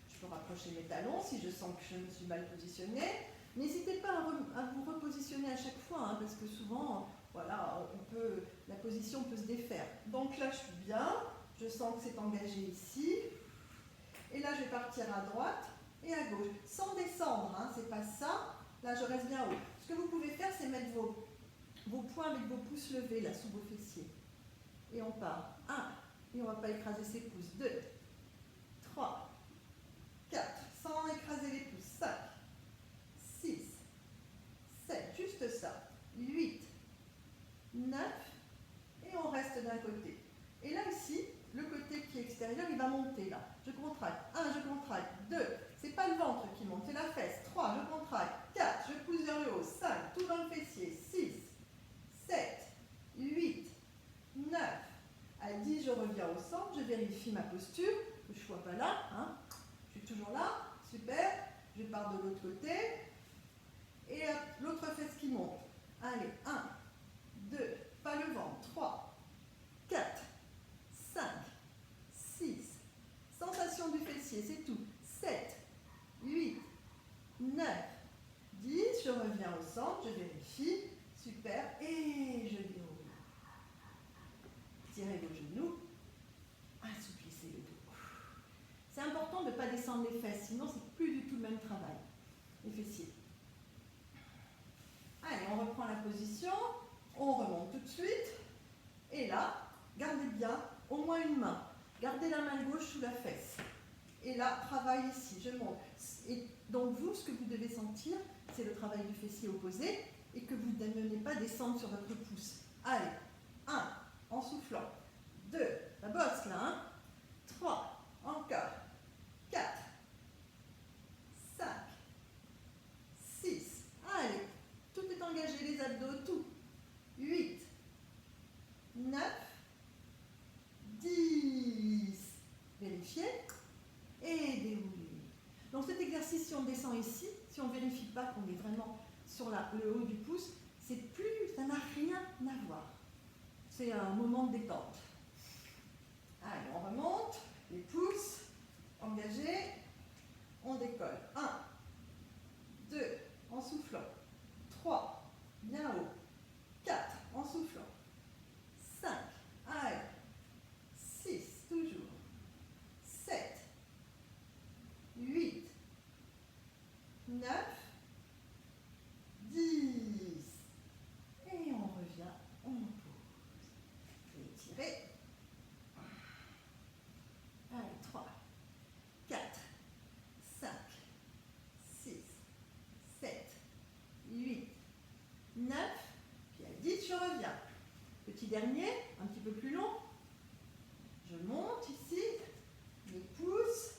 Je peux rapprocher mes talons si je sens que je me suis mal positionnée. N'hésitez pas à vous repositionner à chaque fois, hein, parce que souvent, voilà, la position peut se défaire. Donc là, je suis bien, je sens que c'est engagé ici. Et là, je vais partir à droite et à gauche, sans descendre, hein, c'est pas ça. Là, je reste bien haut. Ce que vous pouvez faire, c'est mettre vos poings avec vos pouces levés, là, sous vos fessiers. Et on part. 1, et on ne va pas écraser ses pouces. 2, 3, 4, sans écraser les pouces. 5, 6, 7, juste ça. 8, 9, et on reste d'un côté. Et là, ici, le côté qui est extérieur, il va monter, là. Je contracte. 1, je contracte. 2, c'est pas le ventre qui monte, c'est la fesse. 3, je contracte. 4, je pousse vers le haut. 5, tout dans le fessier. 6, 7, 8, 9. À 10, je reviens au centre, je vérifie ma posture, que je ne sois pas là. Hein. Je suis toujours là. Super. Je pars de l'autre côté. Et l'autre fesse qui monte. Allez, 1, 2, pas le ventre. 3, 4, 5, 6. Sensation du fessier, c'est tout. 7, 8, 9, 10. Je reviens au centre, je vérifie. Super. Et je déroule. Tirez vos genoux. Assouplissez le dos. C'est important de ne pas descendre les fesses, sinon c'est plus du tout le même travail. Les fessiers. Allez, on reprend la position. On remonte tout de suite. Et là, gardez bien au moins une main. Gardez la main gauche sous la fesse. Et là, travail ici, je monte. Et donc vous, ce que vous devez sentir, c'est le travail du fessier opposé et que vous ne venez pas descendre sur votre pouce. Allez, 1, en soufflant. 2, la bosse là, hein. 3, encore. 4, 5, 6, allez, tout est engagé, les abdos, tout. 8, 9, 10. Vérifiez. Et déroulez. Donc cet exercice, si on descend ici, si on ne vérifie pas qu'on est vraiment sur le haut du pouce, ça n'a rien à voir. C'est un moment de détente. Allez, on remonte, les pouces engagés, on décolle. 1, 2, en soufflant. 3, bien haut. 4, en soufflant. 5, allez. 6, toujours. 7, 8, 9, 10. Et on revient, on pose. Étirez. Allez, 3, 4, 5, 6, 7, 8, 9. Puis à 10, je reviens. Petit dernier, un petit peu plus long. Je monte ici, mes pouces,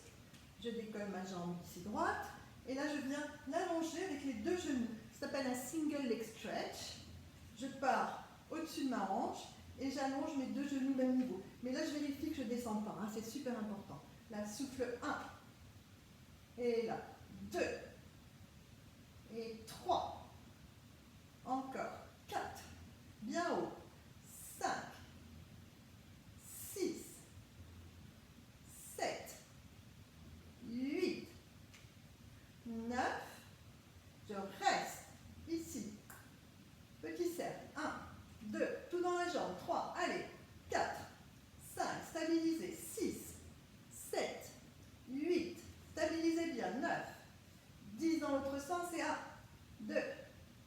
je décolle ma jambe ici droite, et là je viens l'allonger avec les deux genoux. Ça s'appelle un single leg stretch. Je pars au-dessus de ma hanche et j'allonge mes deux genoux au même niveau. Mais là je vérifie que je ne descends pas, hein, c'est super important. Là, souffle 1, et là, 2, et 3, encore, 4, bien haut, 5, 6, 7, 8, 9, je reste ici. Petit cercle. 1, 2, tout dans la jambe. 3, allez. 4, 5, stabilisez. 6, 7, 8, stabilisez bien. 9, 10 dans l'autre sens et 1, 2,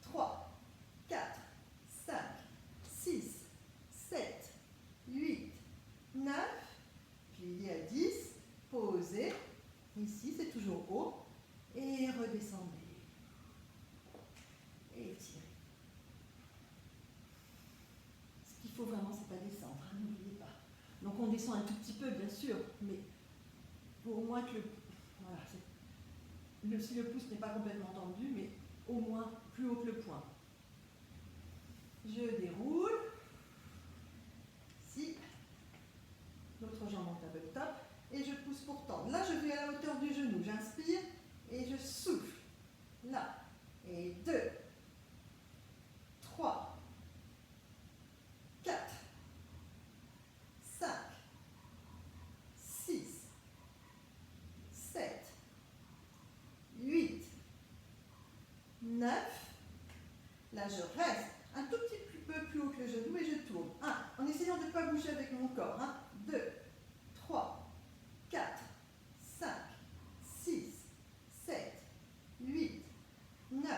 3, 4, 5, 6, 7, 8, 9. Pliez à 10. Posez. Ici, c'est toujours haut. Et redescendez. Et étirez. Ce qu'il faut vraiment, c'est pas descendre, hein, n'oubliez pas. Donc on descend un tout petit peu, bien sûr, mais au moins que si le pouce n'est pas complètement tendu, mais au moins plus haut que le poing. Je déroule. Ici, l'autre jambe en tabletop, et je pousse pour tendre. Là, je vais à la hauteur du genou. J'inspire et je souffle. Là. Et 2, 3, 4, 5, 6, Là, je reste un tout petit peu plus haut que le genou et je tourne. 1, en essayant de ne pas bouger avec mon corps. 1, 2, 3, 4, 5, 6, 7, 8, 9.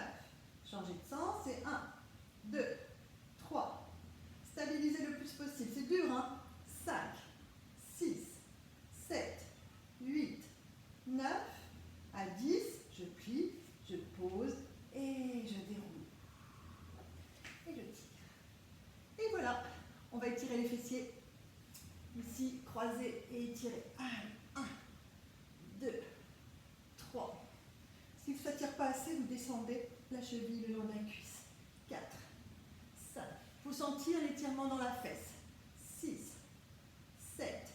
Changez de sens, c'est 1, 2, 3. Stabilisez le plus possible. C'est dur, hein? 5, 6, 7, 8, 9. À 10, je plie, je pose et je déroule. Et je tire. Et voilà, on va étirer les fessiers. Ici, croiser et étirer. 1, 2, 3. Si ça ne tire pas assez, vous descendez la cheville le long de la cuisse. 4, 5. Il faut sentir l'étirement dans la fesse. 6, 7.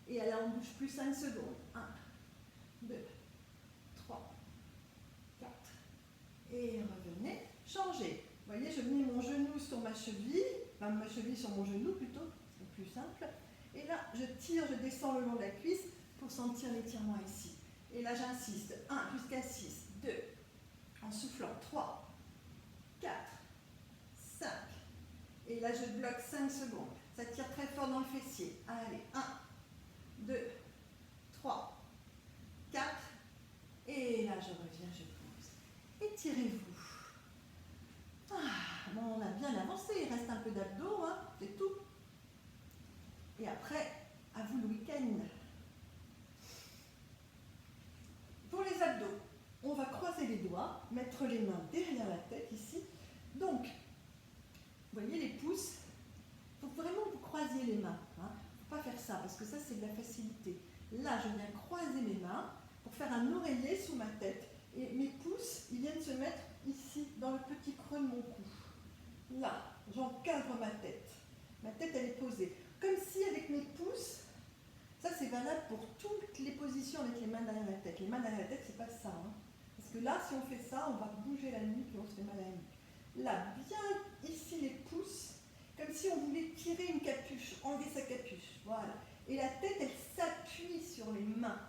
Et là, on ne bouge plus 5 secondes. 1, 2, 3, 4. Et revenez. Changez. Vous voyez, je mets mon genou sur ma cheville. Enfin, ma cheville sur mon genou plutôt. C'est plus simple. Et là, je tire, je descends le long de la cuisse pour sentir l'étirement ici. Et là, j'insiste. 1 jusqu'à 6. 2. En soufflant. 3, 4, 5. Et là, je bloque 5 secondes. Ça tire très fort dans le fessier. Allez. 1, 2, 3, 4. Et là, je reviens, je pose. Étirez-vous. Ah, bon, on a bien avancé. Il reste un peu d'abdos, hein, c'est tout. Et après, à vous le week-end. Pour les abdos, on va croiser les doigts, mettre les mains derrière la tête ici. Donc, vous voyez les pouces, il faut vraiment que vous croisiez les mains. Il ne faut pas faire ça, parce que ça, c'est de la facilité. Là, je viens croiser mes mains pour faire un oreiller sous ma tête. Et mes pouces, ils viennent se mettre ici, dans le petit creux de mon cou. Là, j'encadre ma tête. Ma tête, elle est posée. Comme si, avec mes pouces, ça, c'est valable pour toutes les positions avec les mains derrière la tête. Les mains derrière la tête, c'est pas ça. Hein. Parce que là, si on fait ça, on va bouger la nuque et on se fait mal à la nuque. Là, bien ici, les pouces, comme si on voulait tirer une capuche, enlever sa capuche. Voilà. Et la tête, elle s'appuie sur les mains.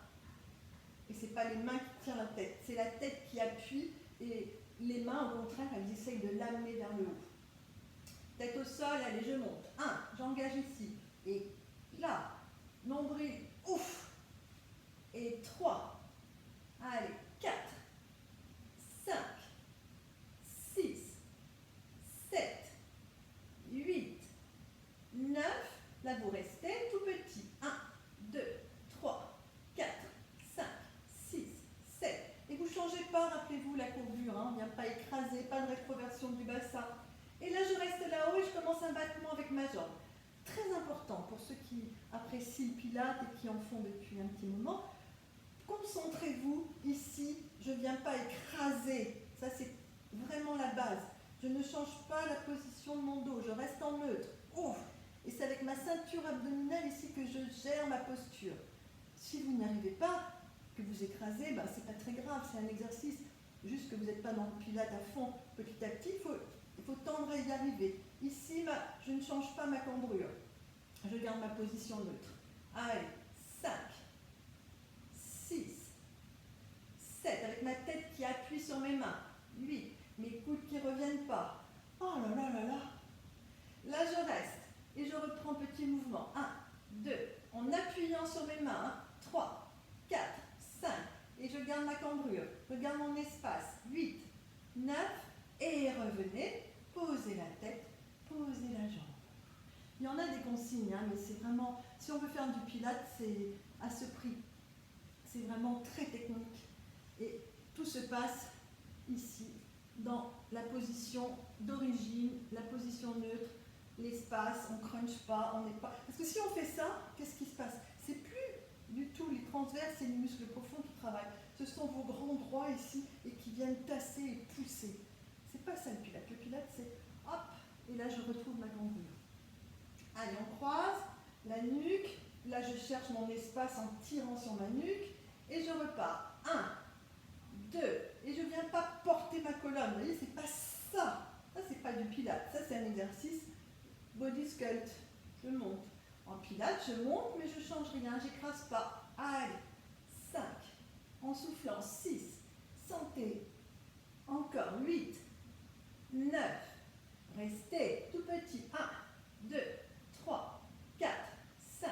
Et ce n'est pas les mains qui tirent la tête, c'est la tête qui appuie et les mains, au contraire, elles essayent de l'amener vers le haut. Tête au sol, allez, je monte. 1, j'engage ici. Et là, nombril, ouf. Et 3, allez, 4, 5, 6, 7, 8, 9. Là, vous restez tout petit. 1, 2, 3, 4, 5, 6, 7. Et vous ne changez pas, rappelez-vous, la courbure. Hein, on ne vient pas écraser, pas de rétroversion du bassin. Et là, je reste là-haut et je commence un battement avec ma jambe. Très important pour ceux qui apprécient le pilate et qui en font depuis un petit moment. Concentrez-vous ici, je ne viens pas écraser. Ça, c'est vraiment la base. Je ne change pas la position de mon dos, je reste en neutre. Ouf. Et c'est avec ma ceinture abdominale ici que je gère ma posture. Si vous n'y arrivez pas, que vous écrasez, ben, ce n'est pas très grave, c'est un exercice. Juste que vous n'êtes pas dans le pilate à fond petit à petit, il faut tendre à y arriver. Ici, je ne change pas ma cambrure. Je garde ma position neutre. Allez, 5, 6, 7, avec ma tête qui appuie sur mes mains. 8, mes coudes qui ne reviennent pas. Oh là là là là. Là, je reste et je reprends petit mouvement. 1, 2, en appuyant sur mes mains. 3, 4, 5, et je garde ma cambrure. Je garde mon espace. 8, 9, et revenez. Posez la tête, posez la jambe. Il y en a des consignes, hein, mais c'est vraiment, si on veut faire du pilate, c'est à ce prix. C'est vraiment très technique. Et tout se passe ici, dans la position d'origine, la position neutre, l'espace, on ne crunch pas, on n'est pas... Parce que si on fait ça, qu'est-ce qui se passe? C'est plus du tout les transverses et les muscles profonds qui travaillent. Ce sont vos grands droits ici et qui viennent tasser et pousser. C'est pas ça le pilate. Le pilate, c'est hop, et là je retrouve ma cambrure. Allez, on croise la nuque. Là, je cherche mon espace en tirant sur ma nuque. Et je repars. 1, 2. Et je ne viens pas porter ma colonne. Vous voyez, c'est pas ça. Ça, c'est pas du pilate. Ça, c'est un exercice body sculpt. Je monte. En pilate, je monte, mais je ne change rien. Je n'écrase pas. Allez. 5. En soufflant. 6. Sentez. Encore. 8. 9. Restez tout petit. 1, 2, 3, 4, 5,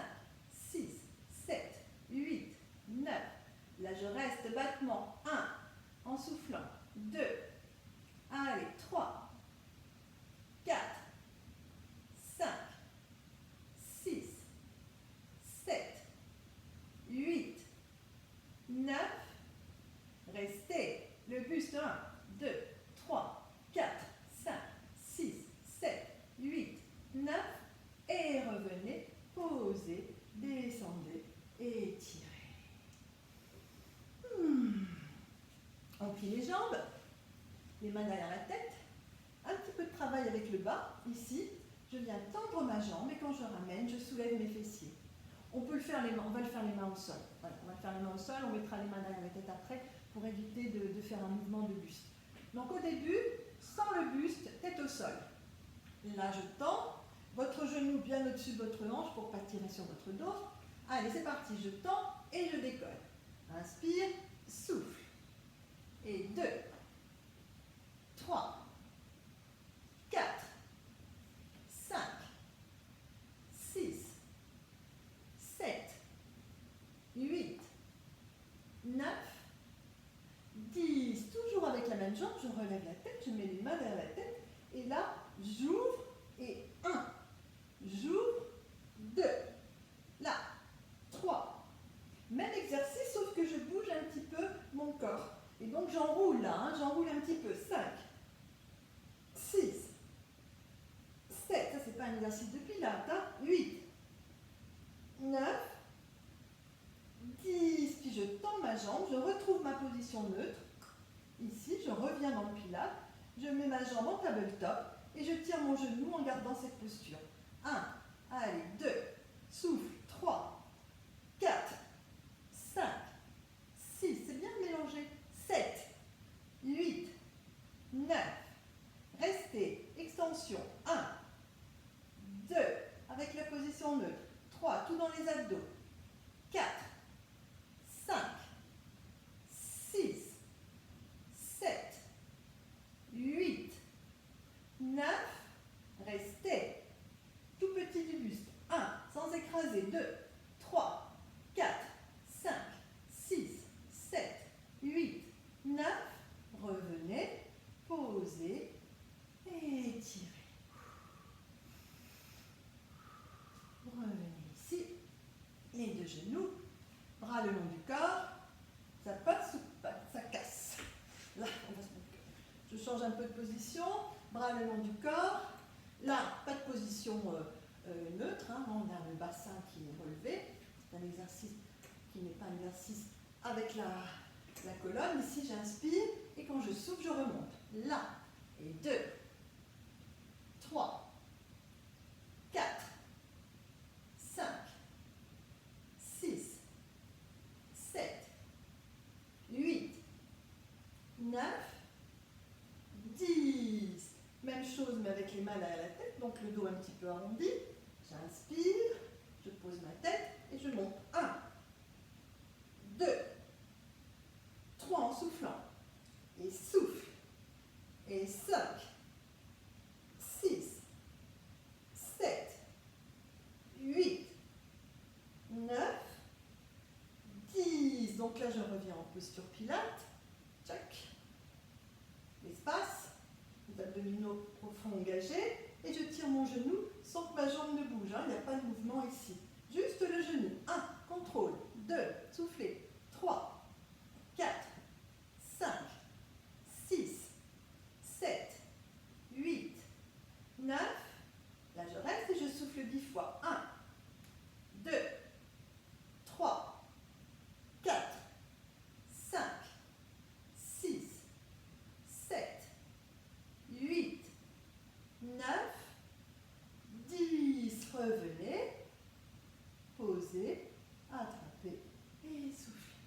6, 7, 8, 9. Là, je reste battement. 1, en soufflant. 2, allez, 3, 4, 5, 6, 7, 8, 9. Restez. Le buste. 1, 2, 3, 4, 5, 6, 7, 8, 9. Et revenez. Posez. Descendez. Étirez. On plie les jambes. Les mains derrière la tête. Un petit peu de travail avec le bas. Ici, je viens tendre ma jambe et quand je ramène, je soulève mes fessiers. On peut le faire les mains, on va le faire les mains au sol. Voilà, on va faire les mains au sol, on mettra les mains derrière la tête après pour éviter de faire un mouvement de buste. Donc au début, sans le buste, tête au sol. Là, je tends, votre genou bien au-dessus de votre hanche pour ne pas tirer sur votre dos. Allez, c'est parti, je tends et je décolle. Inspire, souffle. Et 2, 3, 4, 5, 6, 7, 8, 9, 10. Toujours avec la même jambe, je relève la tête, je mets les mains derrière la tête. Et là, j'ouvre et 1. J'ouvre, 2. Là, 3. Même exercice, sauf que je bouge un petit peu mon corps. Et donc j'enroule là, hein, j'enroule un petit peu. 5, 6, 7. Ça, c'est pas un exercice de pilates. Hein. 8, 9, 10. Puis je tends ma jambe, je retrouve ma position neutre. Ici, je reviens dans le pilates. Je mets ma jambe en tabletop et je tire mon genou en gardant cette posture. 1, allez, 2, souffle, 3, 4, 5, 6, c'est bien mélangé, 7, 8, 9, restez, extension, 1, 2, avec la position neutre, 3, tout dans les abdos, 4, 5, 6, 7, 8, 9, restez, tout petit du buste, 1, sans écraser, 2, 3, 4, 5, 6, 7, 8, 9, revenez, posez, et étirez. Revenez ici, les deux genoux, bras le long du corps, ça passe ou pas, ça casse. Là, je change un peu de position, bras le long du corps, là, pas de position neutre, hein, on a le bassin qui est relevé, c'est un exercice qui n'est pas un exercice avec la colonne. Ici, j'inspire et quand je souffle, je remonte. Là, et 2, 3, 4, 5, 6, 7, 8, 9, 10. Même chose, mais avec les mains derrière la tête, donc le dos un petit peu arrondi. J'inspire, je pose ma tête et je monte. 1, 2, 3 en soufflant. Et souffle. Et 5, 6, 7, 8, 9, 10. Donc là, je reviens en posture pilate. Tchac. L'espace. Les abdominaux profonds engagés. Et je tire mon genou sans que ma jambe ne bouge. Hein. Il n'y a pas de mouvement ici. Juste le genou. 1, contrôle. 2, soufflez. 3, 4, 5, 6, 7, 8, 9. Là, je reste et je souffle 10 fois. 1, 2, 3, 4, 5, 6, 7, 8, 9, 10. Revenez, posez, attrapez et soufflez.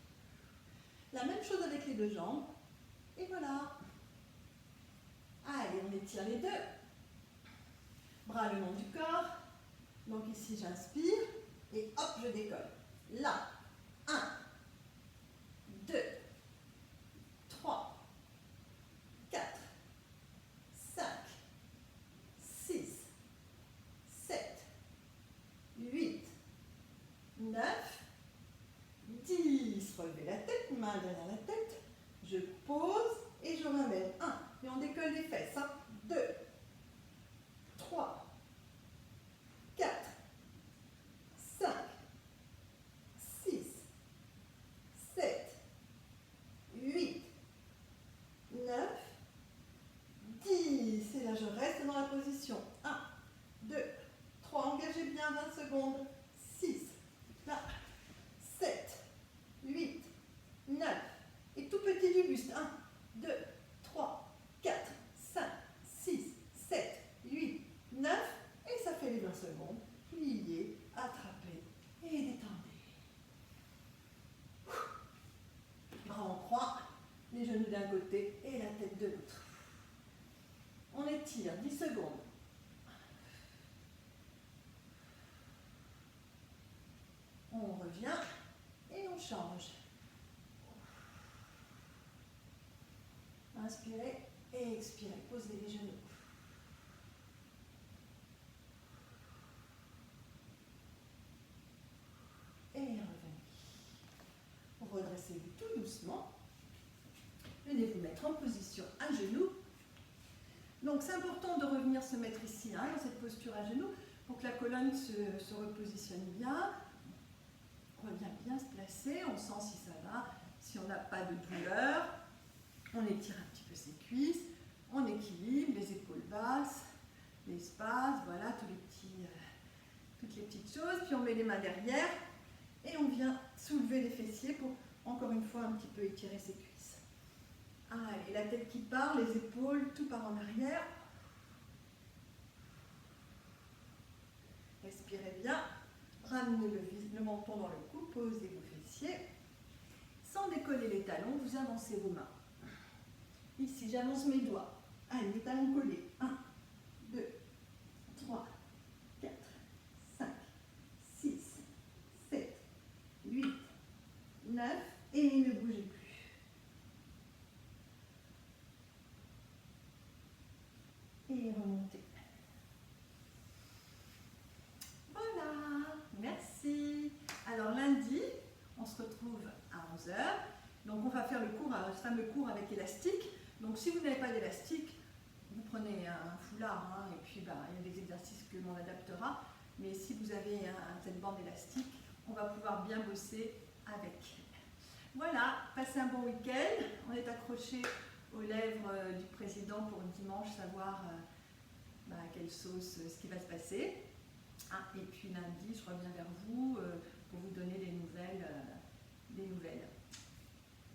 La même chose avec les deux jambes. Et voilà. Allez, on étire les deux. Bras le long du corps. Donc ici, j'inspire et hop, je décolle. Là, 1, 2, 3, 4, 5, mains derrière la tête, je pose et je ramène. 1, et on décolle les fesses. 2, 3, 4, 5, 6, 7, 8, 9, 10. Et là, je reste dans la position. 1, 2, 3, engagez bien 20 secondes. 6, là, 7, 8, 9. Et tout petit du buste. 1, 2, 3, 4, 5, 6, 7, 8, 9. Et ça fait les 20 secondes. Pliez, attrapez et détendez. Bras en croix, les genoux d'un côté et la tête de l'autre. On étire 10 secondes. On revient et on change. Inspirez et expirez. Posez les genoux. Et revenez. Redressez-vous tout doucement. Venez vous mettre en position à genoux. Donc c'est important de revenir se mettre ici, dans cette posture à genoux, pour que la colonne se repositionne bien. On revient bien se placer, on sent si ça va, si on n'a pas de douleur. On étire un petit peu ses cuisses, on équilibre les épaules basses, l'espace, voilà, toutes les petites choses. Puis on met les mains derrière et on vient soulever les fessiers pour, encore une fois, un petit peu étirer ses cuisses. Allez, la tête qui part, les épaules, tout part en arrière. Respirez bien. Ramenez le menton dans le cou, posez vos fessiers. Sans décoller les talons, vous avancez vos mains. Ici, j'avance mes doigts. Allez, les talons collés. 1, 2, 3, 4, 5, 6, 7, 8, 9. Et ne bougez plus. Et remontez. Voilà, merci. Alors lundi, on se retrouve à 11 h. Donc on va faire le fameux cours avec élastique. Donc si vous n'avez pas d'élastique, vous prenez un foulard, et puis il y a des exercices que l'on adaptera. Mais si vous avez cette bande élastique, on va pouvoir bien bosser avec. Voilà, passez un bon week-end. On est accroché aux lèvres du président pour dimanche, savoir quelle sauce, ce qui va se passer. Et puis lundi, je reviens vers vous pour vous donner des nouvelles.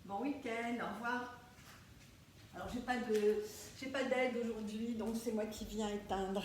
Bon week-end, au revoir. Alors, j'ai pas d'aide aujourd'hui, donc c'est moi qui viens éteindre.